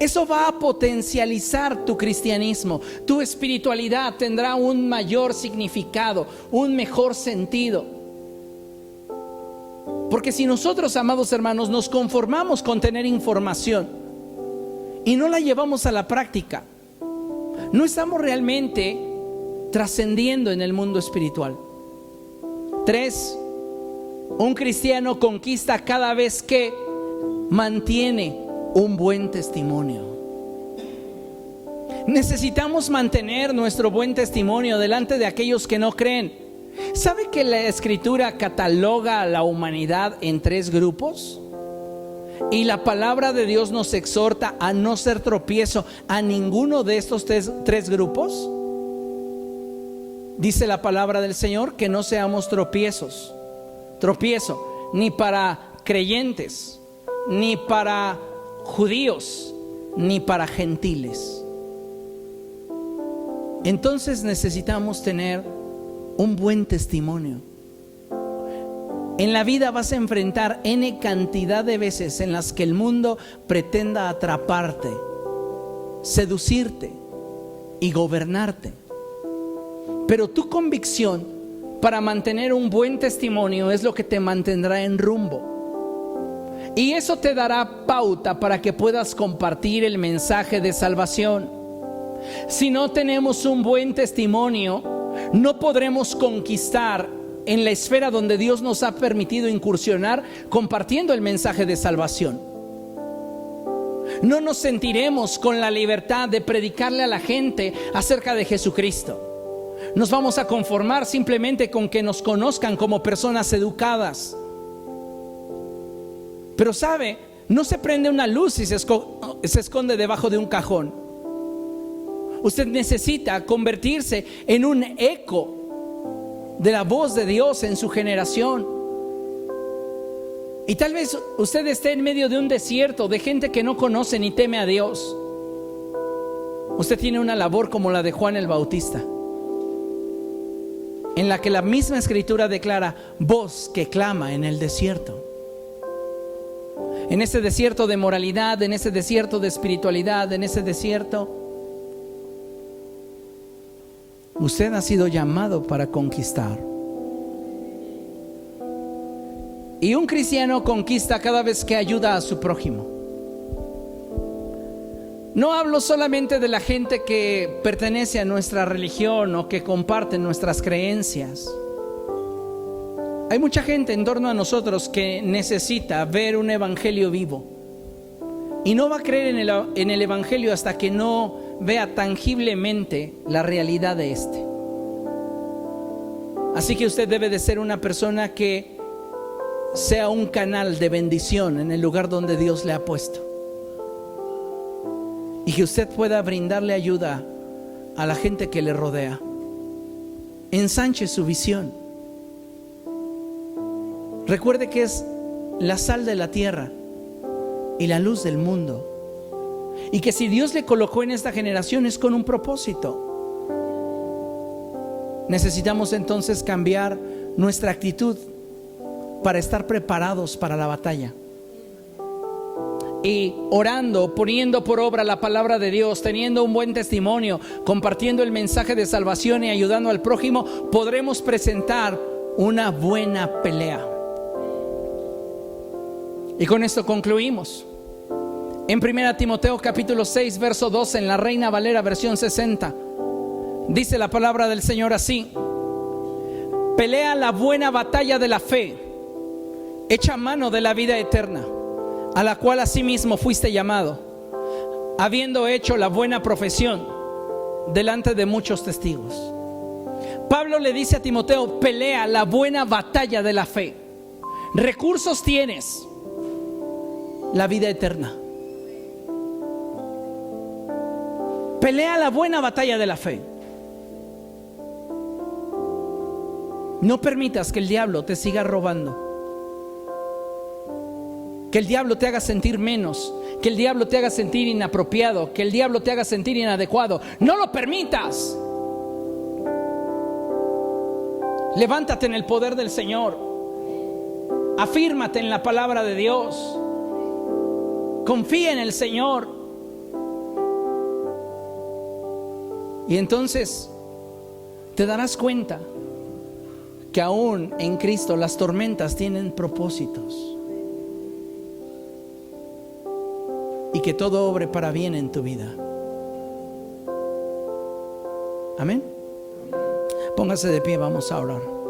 Eso va a potencializar tu cristianismo. Tu espiritualidad tendrá un mayor significado, un mejor sentido. Porque si nosotros, amados hermanos, nos conformamos con tener información y no la llevamos a la práctica, no estamos realmente trascendiendo en el mundo espiritual. 3. Un cristiano conquista cada vez que mantiene un buen testimonio. Necesitamos mantener nuestro buen testimonio delante de aquellos que no creen. ¿Sabe que la Escritura cataloga a la humanidad en 3 grupos? Y la palabra de Dios nos exhorta a no ser tropiezo a ninguno de estos tres grupos. Dice la palabra del Señor que no seamos tropiezo ni para creyentes, ni para judíos, ni para gentiles. Entonces necesitamos tener un buen testimonio. En la vida vas a enfrentar N cantidad de veces en las que el mundo pretenda atraparte, seducirte y gobernarte. Pero tu convicción para mantener un buen testimonio es lo que te mantendrá en rumbo. Y eso te dará pauta para que puedas compartir el mensaje de salvación. Si no tenemos un buen testimonio, no podremos conquistar en la esfera donde Dios nos ha permitido incursionar compartiendo el mensaje de salvación. No nos sentiremos con la libertad de predicarle a la gente acerca de Jesucristo. Nos vamos a conformar simplemente con que nos conozcan como personas educadas. Pero sabe, no se prende una luz y se esconde debajo de un cajón. Usted necesita convertirse en un eco de la voz de Dios en su generación. Y tal vez usted esté en medio de un desierto de gente que no conoce ni teme a Dios. Usted tiene una labor como la de Juan el Bautista, en la que la misma Escritura declara: voz que clama en el desierto. En ese desierto de moralidad, en ese desierto de espiritualidad, en ese desierto, usted ha sido llamado para conquistar. Y un cristiano conquista cada vez que ayuda a su prójimo. No hablo solamente de la gente que pertenece a nuestra religión o que comparte nuestras creencias. Hay mucha gente en torno a nosotros que necesita ver un evangelio vivo y no va a creer en el evangelio hasta que no vea tangiblemente la realidad de este. Así que usted debe de ser una persona que sea un canal de bendición en el lugar donde Dios le ha puesto, y que usted pueda brindarle ayuda a la gente que le rodea. Ensanche su visión. Recuerde que es la sal de la tierra y la luz del mundo, y que si Dios le colocó en esta generación es con un propósito. Necesitamos entonces cambiar nuestra actitud para estar preparados para la batalla. Y orando, poniendo por obra la palabra de Dios, teniendo un buen testimonio, compartiendo el mensaje de salvación y ayudando al prójimo, podremos presentar una buena pelea. Y con esto concluimos. En 1 Timoteo capítulo 6 verso 12, en la Reina Valera versión 60, dice la palabra del Señor así: pelea la buena batalla de la fe, echa mano de la vida eterna, a la cual asimismo fuiste llamado, habiendo hecho la buena profesión delante de muchos testigos. Pablo le dice a Timoteo: pelea la buena batalla de la fe. Recursos tienes: la vida eterna. Pelea la buena batalla de la fe. No permitas que el diablo te siga robando, que el diablo te haga sentir menos, que el diablo te haga sentir inapropiado, que el diablo te haga sentir inadecuado. No lo permitas. Levántate en el poder del Señor. Afírmate en la palabra de Dios. Confía en el Señor. Y entonces te darás cuenta que aún en Cristo las tormentas tienen propósitos y que todo obre para bien en tu vida. Amén. Póngase de pie, vamos a orar.